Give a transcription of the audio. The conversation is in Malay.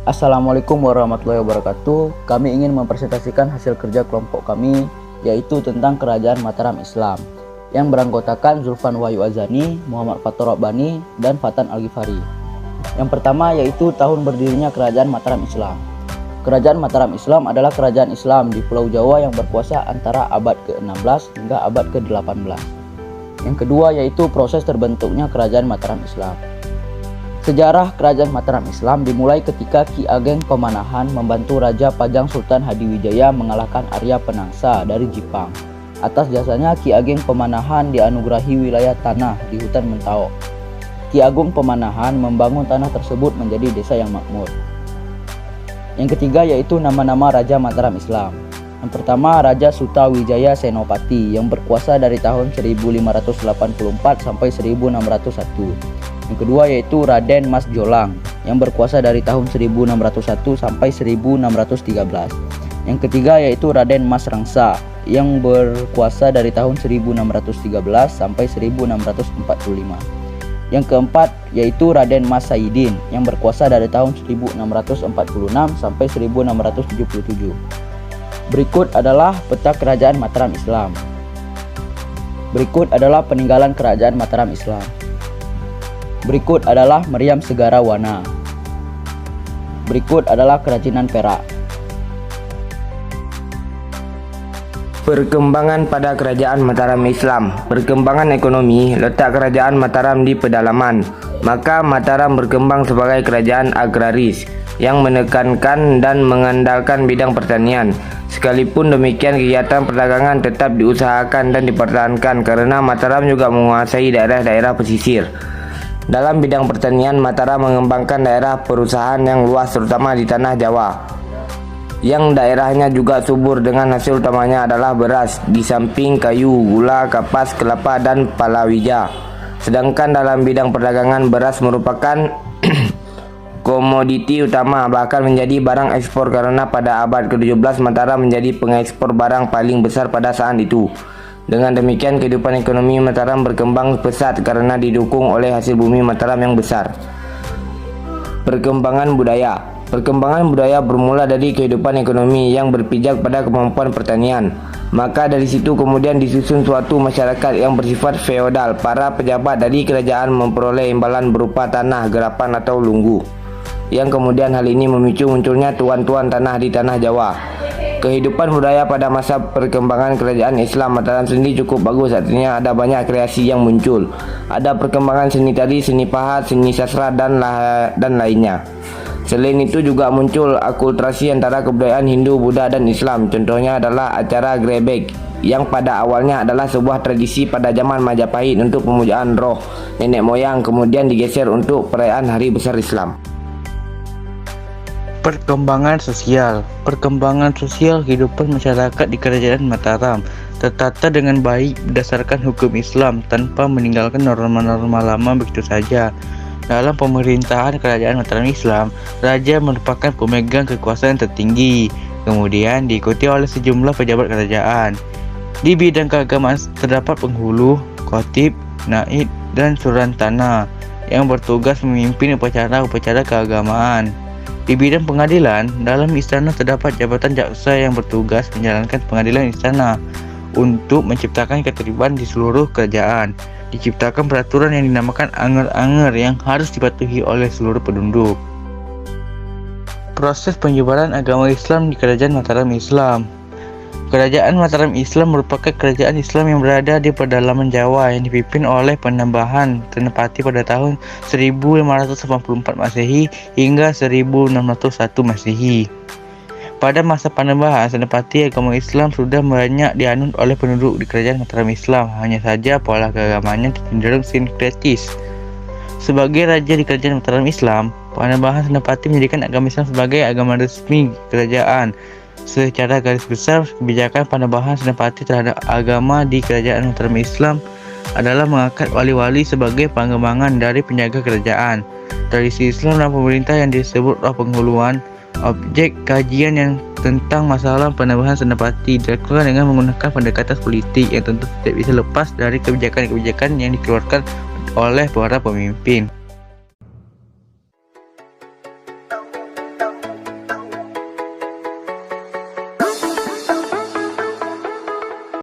Assalamualaikum warahmatullahi wabarakatuh. Kami ingin mempresentasikan hasil kerja kelompok kami, yaitu tentang Kerajaan Mataram Islam, yang beranggotakan Zulfan Wahyu Azani, Muhammad Fathur Rabbani, dan Fatan Al-Ghifari. Yang pertama yaitu tahun berdirinya Kerajaan Mataram Islam. Kerajaan Mataram Islam adalah kerajaan Islam di Pulau Jawa yang berkuasa antara abad ke-16 hingga abad ke-18. Yang kedua yaitu proses terbentuknya Kerajaan Mataram Islam. Sejarah Kerajaan Mataram Islam dimulai ketika Ki Ageng Pemanahan membantu Raja Pajang Sultan Hadiwijaya mengalahkan Arya Penangsa dari Jipang. Atas jasanya Ki Ageng Pemanahan dianugerahi wilayah tanah di hutan Mentawai. Ki Ageng Pemanahan membangun tanah tersebut menjadi desa yang makmur. Yang ketiga yaitu nama-nama Raja Mataram Islam. Yang pertama Raja Sutawijaya Senopati yang berkuasa dari tahun 1584 sampai 1601. Yang kedua yaitu Raden Mas Jolang yang berkuasa dari tahun 1601 sampai 1613. Yang ketiga yaitu Raden Mas Rangsa yang berkuasa dari tahun 1613 sampai 1645. Yang keempat yaitu Raden Mas Saidin yang berkuasa dari tahun 1646 sampai 1677. Berikut adalah peta Kerajaan Mataram Islam. Berikut adalah peninggalan Kerajaan Mataram Islam. Berikut adalah meriam segara wana. Berikut adalah kerajinan perak. Perkembangan pada Kerajaan Mataram Islam. Perkembangan ekonomi, letak Kerajaan Mataram di pedalaman, maka Mataram berkembang sebagai kerajaan agraris yang menekankan dan mengandalkan bidang pertanian. Sekalipun demikian, kegiatan perdagangan tetap diusahakan dan dipertahankan karena Mataram juga menguasai daerah-daerah pesisir. Dalam bidang pertanian, Mataram mengembangkan daerah perusahaan yang luas terutama di tanah Jawa, yang daerahnya juga subur dengan hasil utamanya adalah beras, di samping kayu, gula, kapas, kelapa, dan palawija. Sedangkan dalam bidang perdagangan, beras merupakan komoditi utama, bahkan menjadi barang ekspor karena pada abad ke-17 Mataram menjadi pengekspor barang paling besar pada saat itu. Dengan demikian, kehidupan ekonomi Mataram berkembang pesat karena didukung oleh hasil bumi Mataram yang besar. Perkembangan budaya. Perkembangan budaya bermula dari kehidupan ekonomi yang berpijak pada kemampuan pertanian. Maka dari situ kemudian disusun suatu masyarakat yang bersifat feodal. Para pejabat dari kerajaan memperoleh imbalan berupa tanah, gerapan atau lunggu, yang kemudian hal ini memicu munculnya tuan-tuan tanah di tanah Jawa. Kehidupan budaya pada masa perkembangan Kerajaan Islam Mataram sendiri cukup bagus, artinya ada banyak kreasi yang muncul. Ada perkembangan seni tari, seni pahat, seni sastra, dan lainnya. Selain itu juga muncul akulturasi antara kebudayaan Hindu, Buddha, dan Islam. Contohnya adalah acara grebek yang pada awalnya adalah sebuah tradisi pada zaman Majapahit untuk pemujaan roh nenek moyang, kemudian digeser untuk perayaan Hari Besar Islam. Perkembangan sosial. Perkembangan sosial kehidupan masyarakat di Kerajaan Mataram tertata dengan baik berdasarkan hukum Islam tanpa meninggalkan norma-norma lama begitu saja. Dalam pemerintahan Kerajaan Mataram Islam, Raja merupakan pemegang kekuasaan tertinggi, kemudian diikuti oleh sejumlah pejabat kerajaan. Di bidang keagamaan terdapat penghulu, khatib, naib, dan surantana yang bertugas memimpin upacara-upacara keagamaan. Di bidang pengadilan, dalam istana terdapat jabatan jaksa yang bertugas menjalankan pengadilan istana. Untuk menciptakan ketertiban di seluruh kerajaan, diciptakan peraturan yang dinamakan anger-anger yang harus dipatuhi oleh seluruh penduduk. Proses penyebaran agama Islam di Kerajaan Mataram Islam. Kerajaan Mataram Islam merupakan kerajaan Islam yang berada di pedalaman Jawa yang dipimpin oleh Panembahan Senapati pada tahun 1584 Masehi hingga 1601 Masehi. Pada masa Panembahan Senapati, agama Islam sudah banyak dianut oleh penduduk di Kerajaan Mataram Islam, hanya saja pola keagamaannya cenderung sinkretis. Sebagai raja di Kerajaan Mataram Islam, Panembahan Senapati menjadikan agama Islam sebagai agama resmi kerajaan. Secara garis besar, kebijakan Panembahan Senapati terhadap agama di Kerajaan Mataram Islam adalah mengangkat wali-wali sebagai pengembangan dari penjaga kerajaan. Tradisi Islam dan pemerintah yang disebut roh penghuluan, objek kajian yang tentang masalah Panembahan Senapati dilakukan dengan menggunakan pendekatan politik yang tentu tidak bisa lepas dari kebijakan-kebijakan yang dikeluarkan oleh para pemimpin.